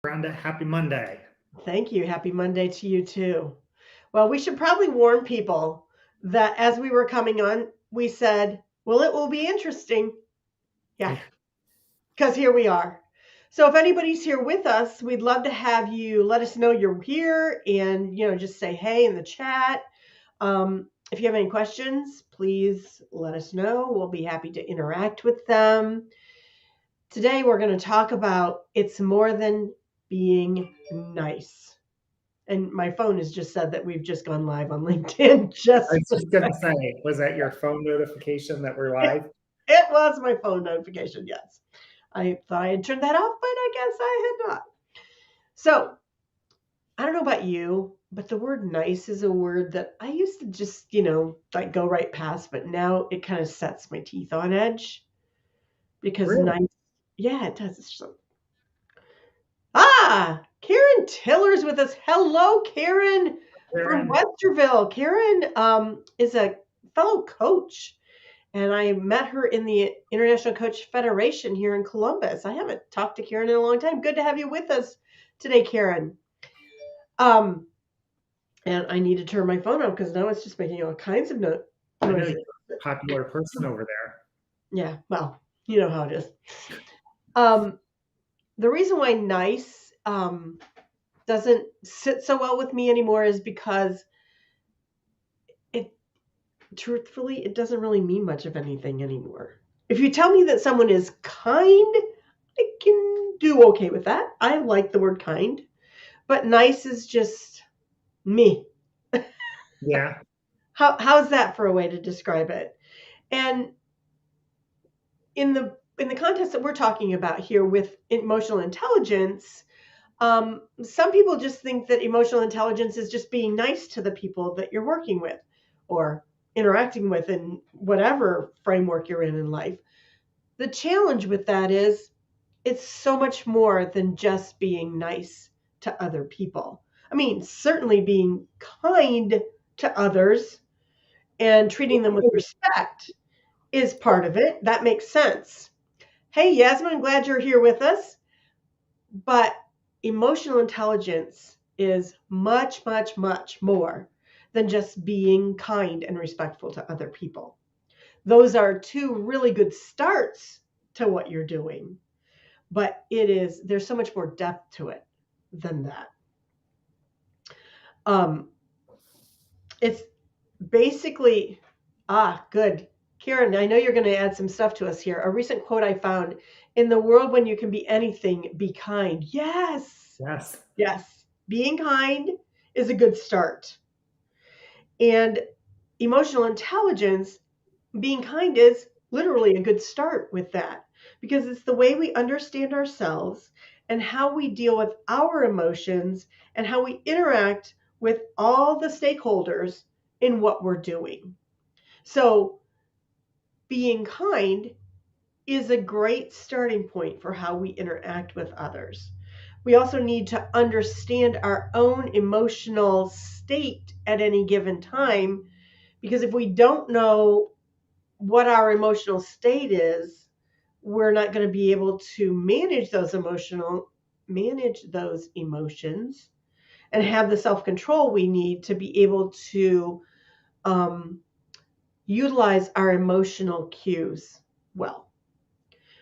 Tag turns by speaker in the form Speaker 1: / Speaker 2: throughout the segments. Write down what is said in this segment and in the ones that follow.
Speaker 1: Brenda, happy Monday.
Speaker 2: Thank you. Happy Monday to you too. Well, we should probably warn people that as we were coming on, we said, well, it will be interesting. Yeah,
Speaker 1: Yeah.
Speaker 2: because here we are. So if anybody's here with us, we'd love to have you let us know you're here and, just say hey in the chat. If you have any questions, please let us know. We'll be happy to interact with them. Today, we're going to talk about it's more than being nice. And my phone has just said that we've just gone live on LinkedIn.
Speaker 1: I
Speaker 2: Just
Speaker 1: was just going to say, was that your phone notification that we're
Speaker 2: it,
Speaker 1: live?
Speaker 2: it was my phone notification. Yes, I thought I had turned that off, but I guess I had not. So I don't know about you, but the word nice is a word that I used to just like go right past, but now it kind of sets my teeth on edge because
Speaker 1: Really?
Speaker 2: nice. Yeah, it does. It's just, Karen Tiller's with us. Hello, Karen from
Speaker 1: Karen,
Speaker 2: Westerville. Karen is a fellow coach, and I met her in the International Coach Federation here in Columbus. I haven't talked to Karen in a long time. Good to have you with us today, Karen. Um, and I need to turn my phone on because now it's just making all kinds of
Speaker 1: I know you're
Speaker 2: noises.
Speaker 1: a popular person over there.
Speaker 2: Yeah, well, you know how it is. Um, the reason why nice doesn't sit so well with me anymore is because it truthfully it doesn't really mean much of anything anymore. If you tell me that someone is kind, I can do okay with that. I like the word kind, but nice is just me.
Speaker 1: Yeah.
Speaker 2: How's that for a way to describe it? And in the context that we're talking about here with emotional intelligence, some people just think that emotional intelligence is just being nice to the people that you're working with or interacting with in whatever framework you're in life. The challenge with that is it's so much more than just being nice to other people. I mean, certainly being kind to others and treating them with respect is part of it. That makes sense. Hey, Yasmin, glad you're here with us. But emotional intelligence is much, much, much more than just being kind and respectful to other people. Those are two really good starts to what you're doing, but there's so much more depth to it than that. Um, it's basically, good. Karen, I know you're going to add some stuff to us here. A recent quote I found: in the world when you can be anything, be kind. Yes.
Speaker 1: Yes.
Speaker 2: Yes. Being kind is a good start. And emotional intelligence, being kind is literally a good start with that because it's the way we understand ourselves and how we deal with our emotions and how we interact with all the stakeholders in what we're doing. So, being kind is a great starting point for how we interact with others. We also need to understand our own emotional state at any given time because if we don't know what our emotional state is, we're not going to be able to manage those emotions and have the self-control we need to be able to um, utilize our emotional cues well.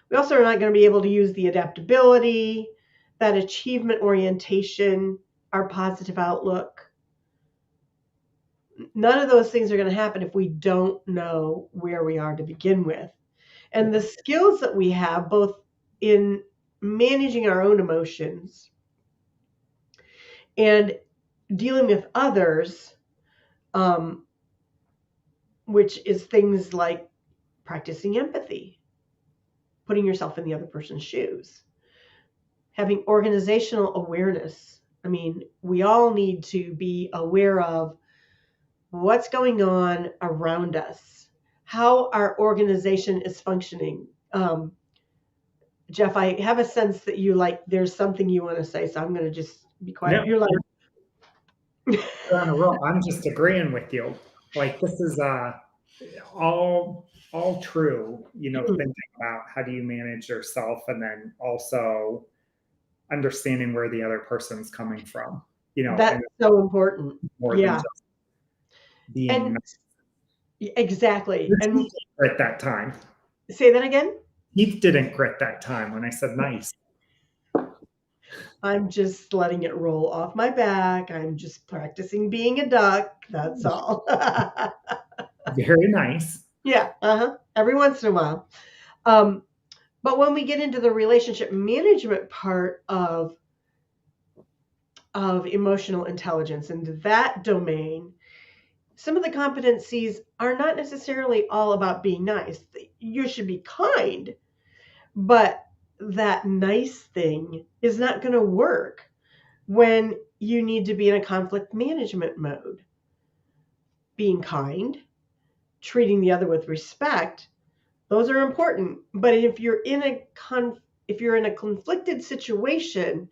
Speaker 2: We also are not going to be able to use the adaptability, that achievement orientation, our positive outlook. None of those things are going to happen if we don't know where we are to begin with. And the skills that we have, both in managing our own emotions and dealing with others, um, which is things like practicing empathy, putting yourself in the other person's shoes, having organizational awareness. I mean, we all need to be aware of what's going on around us, how our organization is functioning. Jeff, I have a sense that there's something you want to say, so I'm going to just be quiet.
Speaker 1: No,
Speaker 2: You're like,
Speaker 1: you're on a roll. I'm just agreeing with you. Like this is all true, thinking about how do you manage yourself and then also understanding where the other person's coming from,
Speaker 2: That's
Speaker 1: and
Speaker 2: so important.
Speaker 1: more than
Speaker 2: Yeah.
Speaker 1: just being
Speaker 2: And
Speaker 1: nice.
Speaker 2: exactly.
Speaker 1: Your teeth
Speaker 2: And
Speaker 1: didn't grit that time.
Speaker 2: say that again.
Speaker 1: Teeth didn't grit that time when I said nice.
Speaker 2: I'm just letting it roll off my back. I'm just practicing being a duck. That's all.
Speaker 1: Very nice.
Speaker 2: Yeah. Every once in a while. Um, but when we get into the relationship management part of emotional intelligence and that domain, some of the competencies are not necessarily all about being nice. You should be kind, but that nice thing is not going to work when you need to be in a conflict management mode. Being kind, treating the other with respect, those are important. But if you're in a conflicted situation,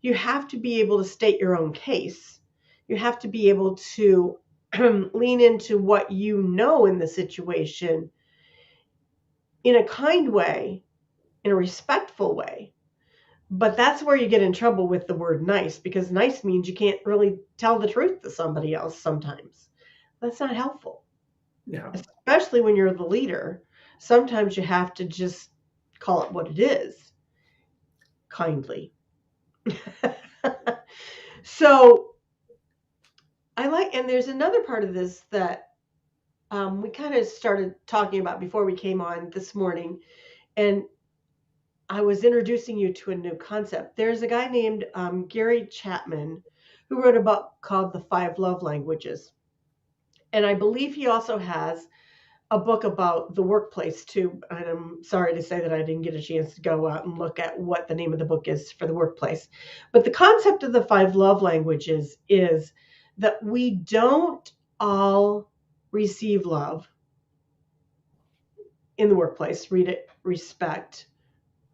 Speaker 2: you have to be able to state your own case. You have to be able to lean into what you know in the situation in a kind way, in a respectful way. But that's where you get in trouble with the word nice, because nice means you can't really tell the truth to somebody else sometimes. That's not helpful,
Speaker 1: Yeah.
Speaker 2: especially when you're the leader. Sometimes you have to just call it what it is, kindly. So and there's another part of this that we kind of started talking about before we came on this morning, and I was introducing you to a new concept. There's a guy named Gary Chapman who wrote a book called The Five Love Languages. And I believe he also has a book about the workplace too. And I'm sorry to say that I didn't get a chance to go out and look at what the name of the book is for the workplace. But the concept of the five love languages is that we don't all receive love in the workplace. Read it, respect,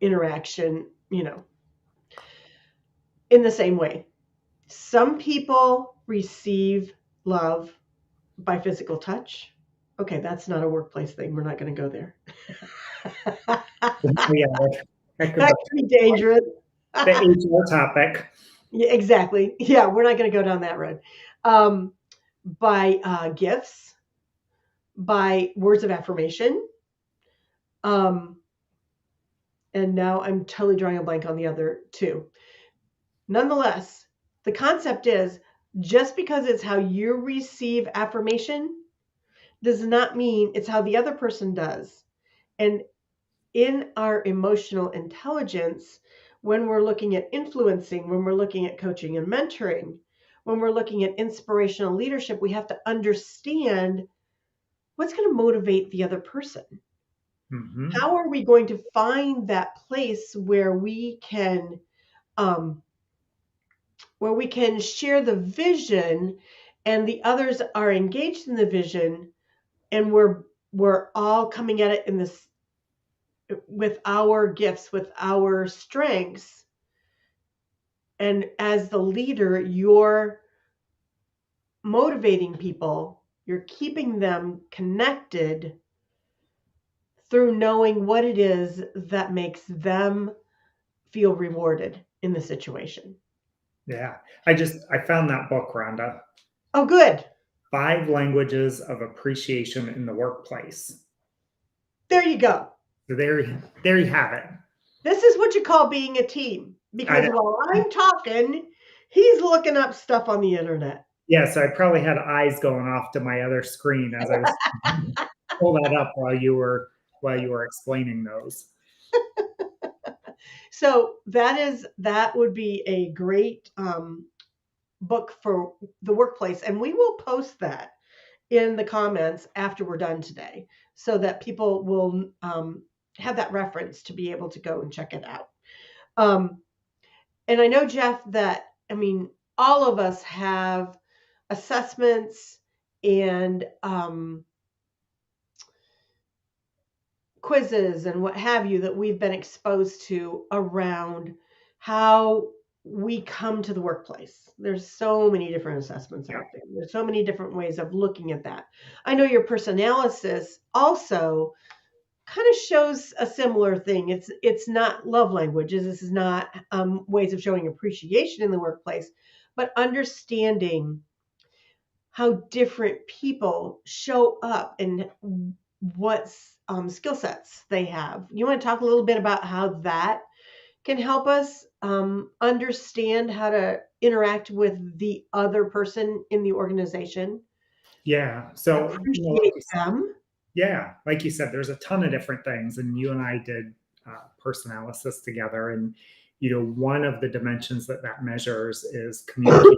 Speaker 2: interaction, in the same way. Some people receive love by physical touch. Okay, that's not a workplace thing. We're not going to go there.
Speaker 1: Yeah, that could
Speaker 2: That could be dangerous.
Speaker 1: the HR topic.
Speaker 2: Yeah, exactly. Yeah, we're not going to go down that road. By gifts, by words of affirmation. And now I'm totally drawing a blank on the other two. Nonetheless, the concept is just because it's how you receive affirmation does not mean it's how the other person does. And in our emotional intelligence, when we're looking at influencing, when we're looking at coaching and mentoring, when we're looking at inspirational leadership, we have to understand what's going to motivate the other person.
Speaker 1: Mm-hmm.
Speaker 2: How are we going to find that place where we can share the vision and the others are engaged in the vision, and we're all coming at it in this with our gifts, with our strengths. And as the leader, you're motivating people, you're keeping them connected through knowing what it is that makes them feel rewarded in the situation.
Speaker 1: Yeah. I found that book, Rhonda.
Speaker 2: Oh, good.
Speaker 1: 5 Languages of Appreciation in the Workplace.
Speaker 2: There you go.
Speaker 1: So there you have it.
Speaker 2: This is what you call being a team. Because while I'm talking, he's looking up stuff on the internet.
Speaker 1: Yeah, so I probably had eyes going off to my other screen as I was pull that up while you were explaining those.
Speaker 2: So that would be a great book for the workplace, and we will post that in the comments after we're done today, so that people will have that reference to be able to go and check it out. And I know, Jeff, that all of us have assessments and quizzes and what have you that we've been exposed to around how we come to the workplace. There's so many different assessments out there. There's so many different ways of looking at that. I know your Personalysis also kind of shows a similar thing. It's not love languages. This is not ways of showing appreciation in the workplace, but understanding how different people show up and what skill sets they have. You want to talk a little bit about how that can help us understand how to interact with the other person in the organization,
Speaker 1: Yeah. So, like
Speaker 2: appreciate
Speaker 1: you said,
Speaker 2: them.
Speaker 1: yeah, like you said, there's a ton of different things, and you and I did personalysis together, and one of the dimensions that measures is communication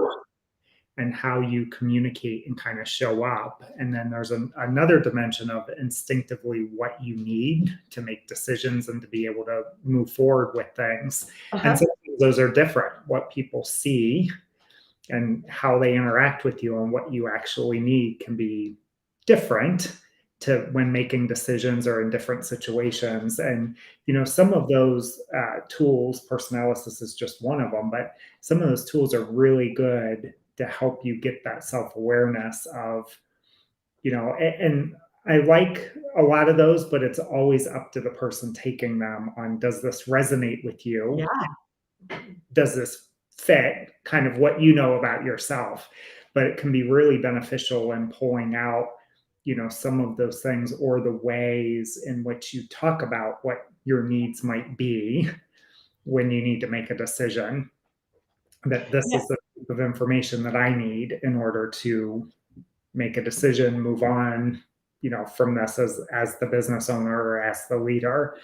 Speaker 1: and how you communicate and kind of show up. And then there's another dimension of instinctively what you need to make decisions and to be able to move forward with things. And
Speaker 2: Uh-huh.
Speaker 1: sometimes those are different. What people see and how they interact with you and what you actually need can be different to when making decisions or in different situations. And some of those tools, personalysis is just one of them, but some of those tools are really good to help you get that self-awareness of and I like a lot of those, but it's always up to the person taking them on, does this resonate with you?
Speaker 2: Yeah.
Speaker 1: Does this fit kind of what you know about yourself? But it can be really beneficial in pulling out, some of those things or the ways in which you talk about what your needs might be when you need to make a decision. That this
Speaker 2: Yeah.
Speaker 1: is the type of information that I need in order to make a decision, move on, from this as the business owner or as the leader.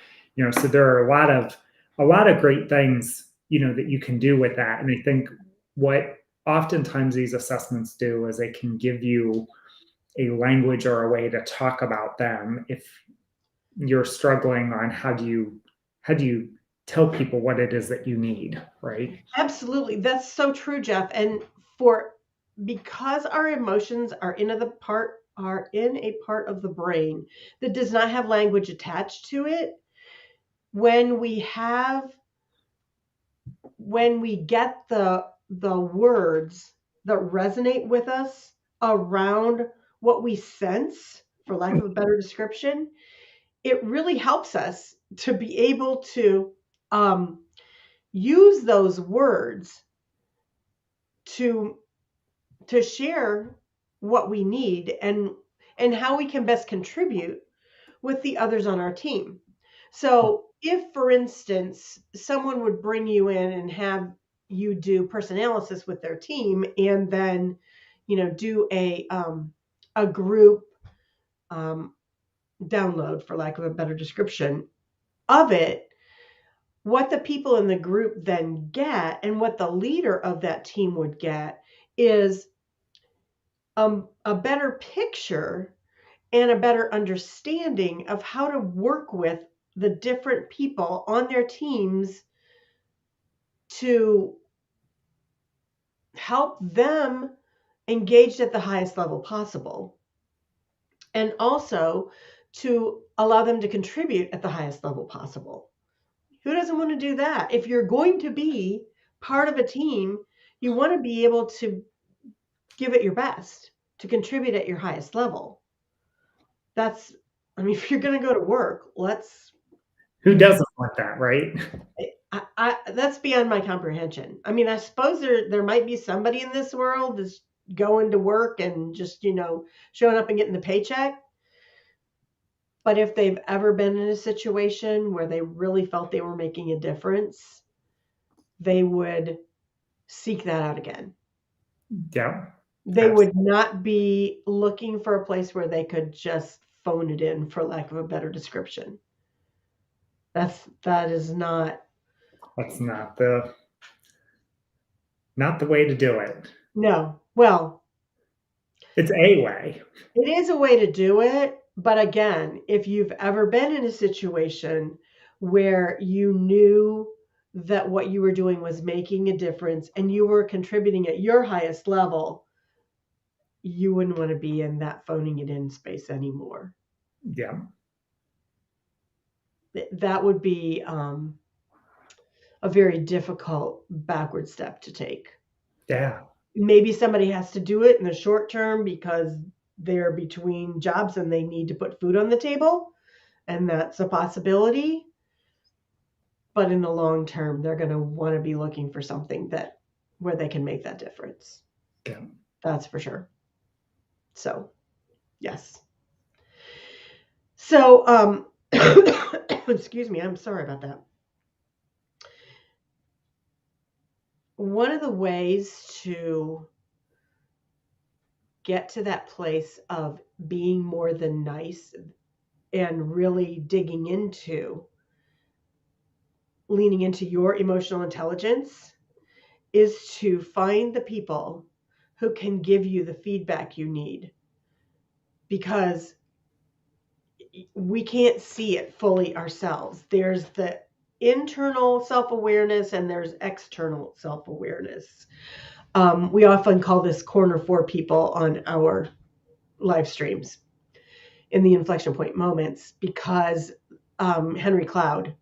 Speaker 1: So there are a lot of great things, that you can do with that. And I think what oftentimes these assessments do is they can give you a language or a way to talk about them if you're struggling on how do you tell people what it is that you need, right?
Speaker 2: Absolutely. That's so true, Jeff. And for because our emotions are in a part of the brain that does not have language attached to it, when we have when we get the words that resonate with us around what we sense, for lack of a better description, it really helps us to be able to um, use those words to share what we need and how we can best contribute with the others on our team. So, if for instance, someone would bring you in and have you do personalysis with their team and then, do a group um, download, for lack of a better description, of it, what the people in the group then get and what the leader of that team would get is a better picture and a better understanding of how to work with the different people on their teams to help them engaged at the highest level possible, and also to allow them to contribute at the highest level possible. Who doesn't want to do that? If you're going to be part of a team, you want to be able to give it your best, to contribute at your highest level. That's, I mean, if you're going to go to work,
Speaker 1: Who
Speaker 2: you
Speaker 1: doesn't want that, right?
Speaker 2: that's beyond my comprehension. I mean, I suppose there might be somebody in this world that's going to work and just, showing up and getting the paycheck. But if they've ever been in a situation where they really felt they were making a difference, they would seek that out again.
Speaker 1: Yeah,
Speaker 2: They would
Speaker 1: absolutely.
Speaker 2: not be looking for a place where they could just phone it in, for lack of a better description. That is not.
Speaker 1: That's not the way to do it.
Speaker 2: No. Well,
Speaker 1: It's a way.
Speaker 2: it is a way to do it, but again, if you've ever been in a situation where you knew that what you were doing was making a difference and you were contributing at your highest level, you wouldn't want to be in that phoning it in space anymore.
Speaker 1: Yeah,
Speaker 2: That would be a very difficult backward step to take.
Speaker 1: yeah,
Speaker 2: Maybe somebody has to do it in the short term because they're between jobs and they need to put food on the table, and that's a possibility. But in the long term, they're going to want to be looking for something that where they can make that difference.
Speaker 1: Yeah.
Speaker 2: That's for sure. So, yes. So, excuse me, I'm sorry about that. One of the ways to get to that place of being more than nice and really digging into leaning into your emotional intelligence is to find the people who can give you the feedback you need, because we can't see it fully ourselves. There's the internal self-awareness and there's external self-awareness. We often call this corner four people on our live streams in the inflection point moments, because Henry Cloud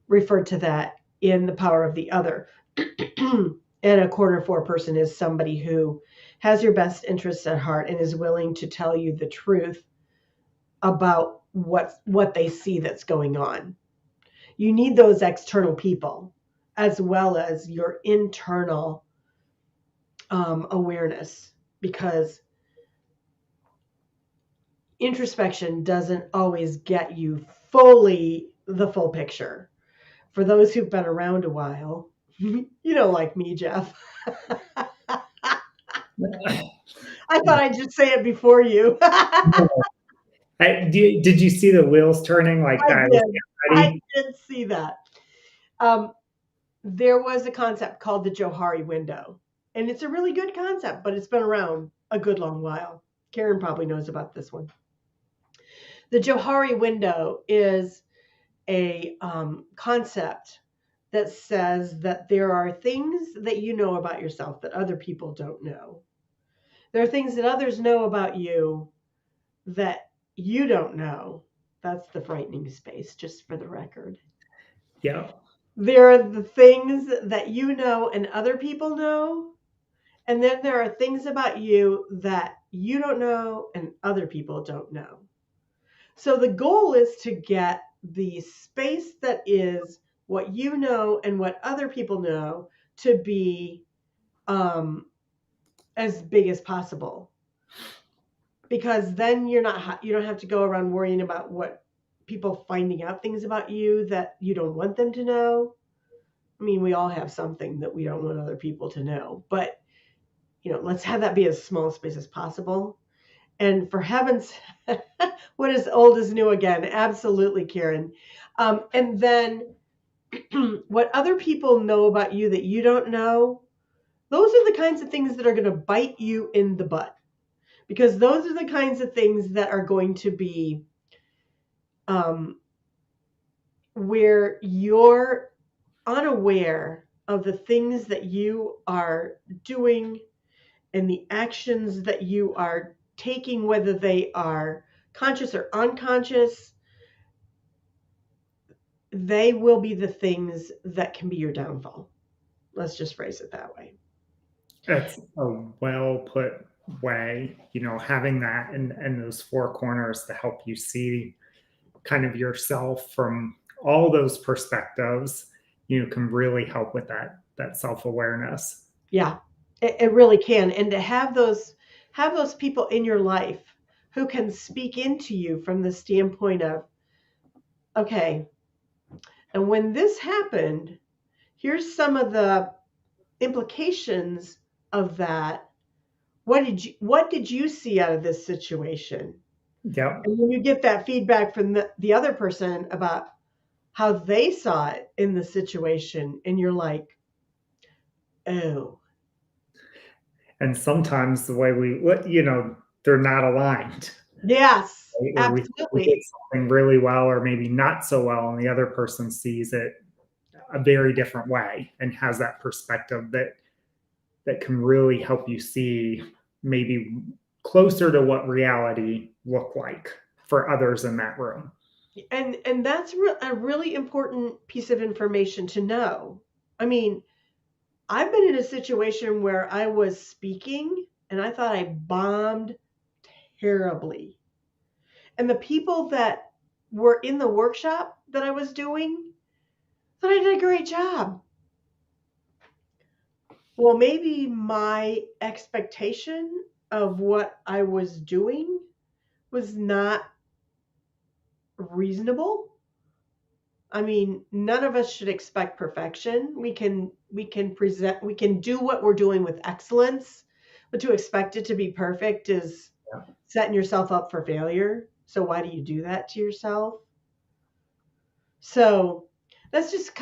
Speaker 2: referred to that in The Power of the Other. And a corner four person is somebody who has your best interests at heart and is willing to tell you the truth about what they see that's going on. You need those external people as well as your internal awareness, because introspection doesn't always get you fully the full picture. For those who've been around a while, you don't like me, Jeff. I thought I'd just say it before you.
Speaker 1: Did you see the wheels turning like
Speaker 2: I
Speaker 1: that?
Speaker 2: did. I
Speaker 1: Ready?
Speaker 2: did see that. There was a concept called the Johari window, and it's a really good concept, but it's been around a good long while. Karen probably knows about this one. The Johari window is a concept that says that there are things that you know about yourself that other people don't know. There are things that others know about you that you don't know. That's the frightening space, just for the record.
Speaker 1: Yeah.
Speaker 2: There are the things that you know and other people know. And then there are things about you that you don't know and other people don't know. So the goal is to get the space that is what you know and what other people know to be as big as possible. Because then you don't have to go around worrying about what people finding out things about you that you don't want them to know. I mean, we all have something that we don't want other people to know, but let's have that be as small a space as possible. And for heaven's, what is old is new again. Absolutely, Karen. And then what other people know about you that you don't know, those are the kinds of things that are going to bite you in the butt, because those are the kinds of things that are going to be where you're unaware of the things that you are doing and the actions that you are taking, whether they are conscious or unconscious. They will be the things that can be your downfall. Let's just phrase it that way.
Speaker 1: That's a well put way, having that and those four corners to help you see kind of yourself from all those perspectives, can really help with that self-awareness.
Speaker 2: Yeah, it really can. And to have those people in your life who can speak into you from the standpoint of, okay, and when this happened, here's some of the implications of that. What did you see out of this situation?
Speaker 1: Yep.
Speaker 2: And when you get that feedback from the other person about how they saw it in the situation, and you're like, oh.
Speaker 1: And sometimes the way they're not aligned.
Speaker 2: Yes,
Speaker 1: Right? Or we did
Speaker 2: absolutely.
Speaker 1: something really well or maybe not so well, and the other person sees it a very different way and has that perspective that can really help you see maybe closer to what reality looked like for others in that room.
Speaker 2: And that's a really important piece of information to know. I mean, I've been in a situation where I was speaking and I thought I bombed terribly. And the people that were in the workshop that I was doing, then I did a great job. Well, maybe my expectation of what I was doing was not reasonable. I mean, none of us should expect perfection. We can do what we're doing with excellence, but to expect it to be perfect is
Speaker 1: Yeah.
Speaker 2: setting yourself up for failure. So why do you do that to yourself? So that's just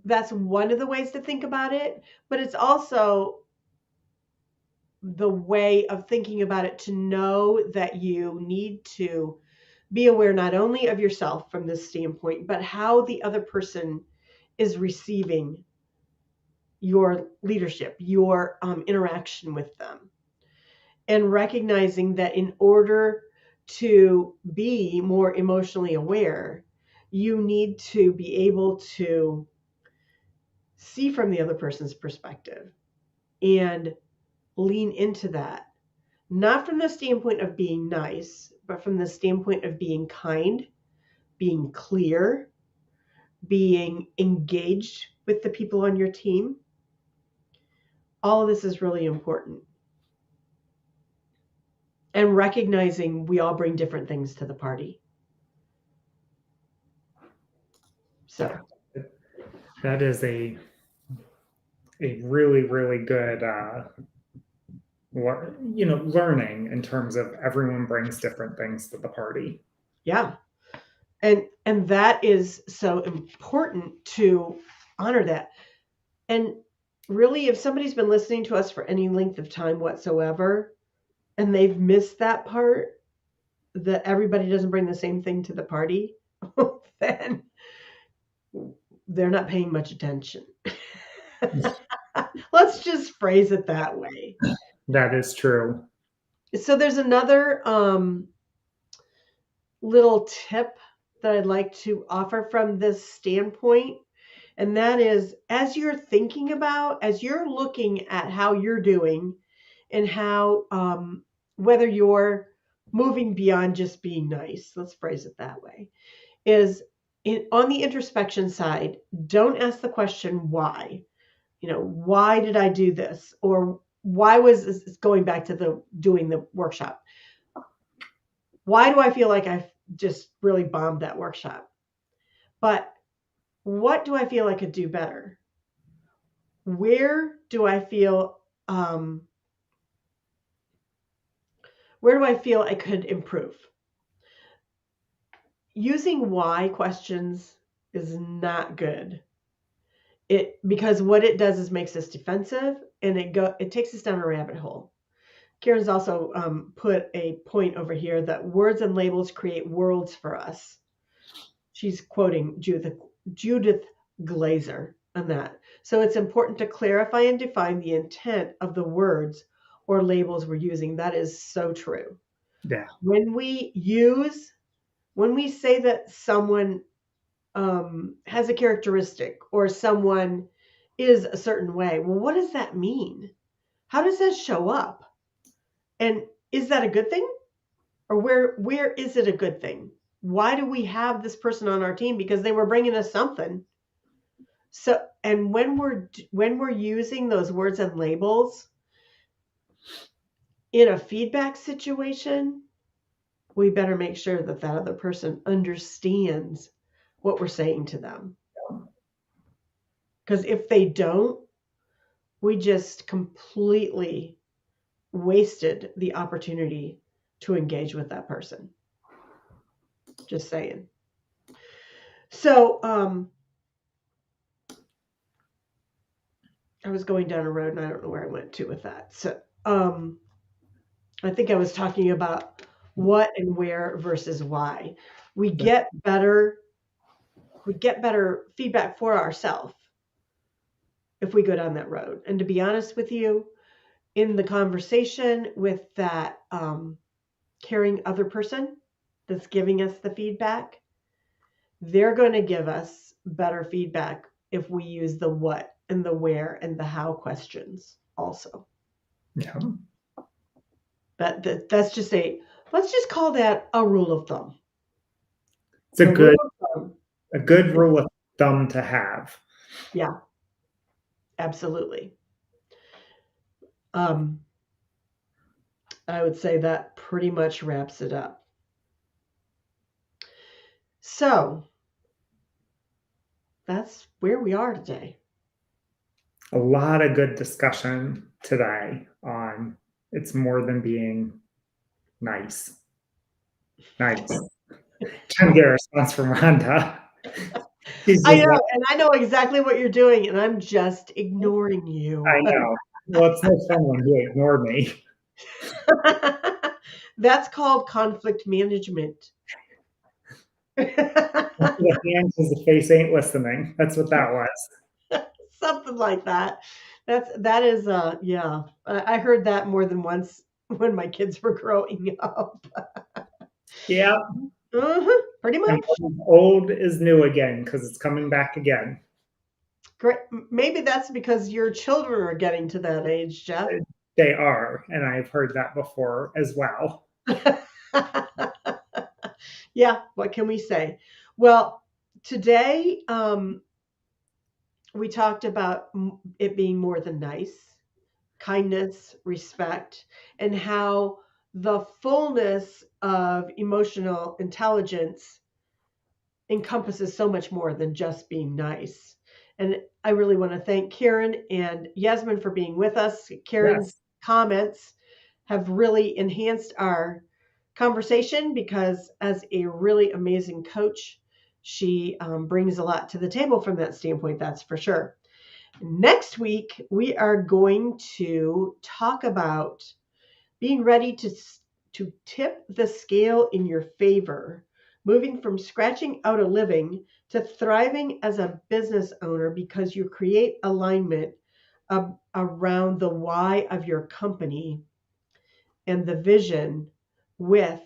Speaker 2: that's one of the ways to think about it, but it's also the way of thinking about it to know that you need to be aware not only of yourself from this standpoint, but how the other person is receiving your leadership, your interaction with them, and recognizing that in order to be more emotionally aware, you need to be able to see from the other person's perspective and lean into that, not from the standpoint of being nice, but from the standpoint of being kind, being clear, being engaged with the people on your team. All of this is really important. And recognizing we all bring different things to the party. So,
Speaker 1: That is a really, really good learning in terms of everyone brings different things to the party.
Speaker 2: yeah. And that is so important to honor that. And really, if somebody's been listening to us for any length of time whatsoever and they've missed that part, that everybody doesn't bring the same thing to the party, then they're not paying much attention. Let's just phrase it that way.
Speaker 1: That is true.
Speaker 2: So there's another little tip that I'd like to offer from this standpoint. And that is, as you're thinking about, as you're looking at how you're doing and how, whether you're moving beyond just being nice, let's phrase it that way, is on the introspection side, don't ask the question, why? Why did I do this? Or why was this, going back to doing the workshop? Why do I feel like I just really bombed that workshop? But what do I feel I could do better? Where do I feel where do I feel I could improve? Using why questions is not good. Because what it does is makes us defensive, and it takes us down a rabbit hole. Karen's also put a point over here that words and labels create worlds for us. She's quoting Judith Glaser on that. So it's important to clarify and define the intent of the words or labels we're using. That is so true.
Speaker 1: Yeah.
Speaker 2: When we say that someone has a characteristic or someone is a certain way, well, what does that mean? How does that show up? And is that a good thing? Or where is it a good thing? Why do we have this person on our team? Because they were bringing us something. So, and when we're using those words and labels in a feedback situation, we better make sure that other person understands what we're saying to them. Because if they don't, we just completely wasted the opportunity to engage with that person. Just saying. So, I was going down a road and I don't know where I went to with that. So, I think I was talking about what and where versus why. We get better feedback for ourselves if we go down that road. And to be honest with you, in the conversation with that caring other person that's giving us the feedback, they're going to give us better feedback if we use the what and the where and the how questions also.
Speaker 1: Yeah.
Speaker 2: That's just let's just call that a rule of thumb.
Speaker 1: It's
Speaker 2: The rule of thumb.
Speaker 1: a good rule of thumb to have.
Speaker 2: Yeah, absolutely. I would say that pretty much wraps it up. So that's where we are today.
Speaker 1: A lot of good discussion today on it's more than being nice. Nice. Trying to get a response from Rhonda. She's
Speaker 2: I
Speaker 1: just
Speaker 2: know,
Speaker 1: like,
Speaker 2: and I know exactly what you're doing, and I'm just ignoring you.
Speaker 1: I know. Well, it's no fun when you ignore me.
Speaker 2: That's called conflict management.
Speaker 1: The hand says the face ain't listening. That's what that was.
Speaker 2: Something like that. That is yeah. I heard that more than once when my kids were growing up.
Speaker 1: Yeah.
Speaker 2: Pretty
Speaker 1: And
Speaker 2: much.
Speaker 1: old is new again because it's coming back again.
Speaker 2: Great. Maybe that's because your children are getting to that age, Jeff.
Speaker 1: They are, and I've heard that before as well.
Speaker 2: Yeah, what can we say? Well, today we talked about it being more than nice, kindness, respect, and how the fullness of emotional intelligence encompasses so much more than just being nice. And I really want to thank Karen and Yasmin for being with us. Karen's
Speaker 1: Yes.
Speaker 2: comments have really enhanced our conversation because, as a really amazing coach, she brings a lot to the table from that standpoint, that's for sure. Next week, we are going to talk about being ready to tip the scale in your favor, moving from scratching out a living to thriving as a business owner because you create alignment around the why of your company and the vision with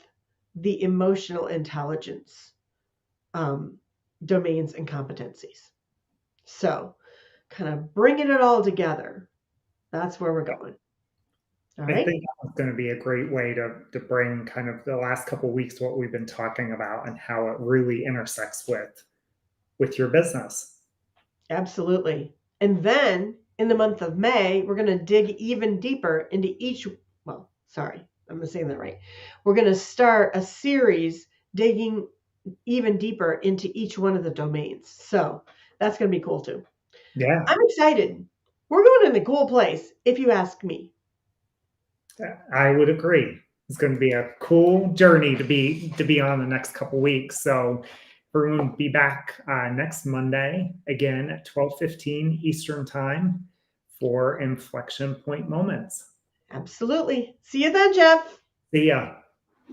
Speaker 2: the emotional intelligence domains and competencies. So, kind of bringing it all together. That's where we're going. All
Speaker 1: I
Speaker 2: right.
Speaker 1: think that's going to be a great way to bring kind of the last couple of weeks what we've been talking about and how it really intersects with your business.
Speaker 2: Absolutely. And then in the month of May, we're going to dig even deeper into each. Well, sorry, I'm not saying that right. We're going to start a series digging even deeper into each one of the domains. So that's going to be cool too.
Speaker 1: Yeah,
Speaker 2: I'm excited. We're going in a cool place, if you ask me.
Speaker 1: I would agree. It's going to be a cool journey to be on the next couple weeks. So we're going to be back next Monday again at 12:15 Eastern Time for Inflection Point Moments.
Speaker 2: Absolutely. See you then, Jeff.
Speaker 1: See ya.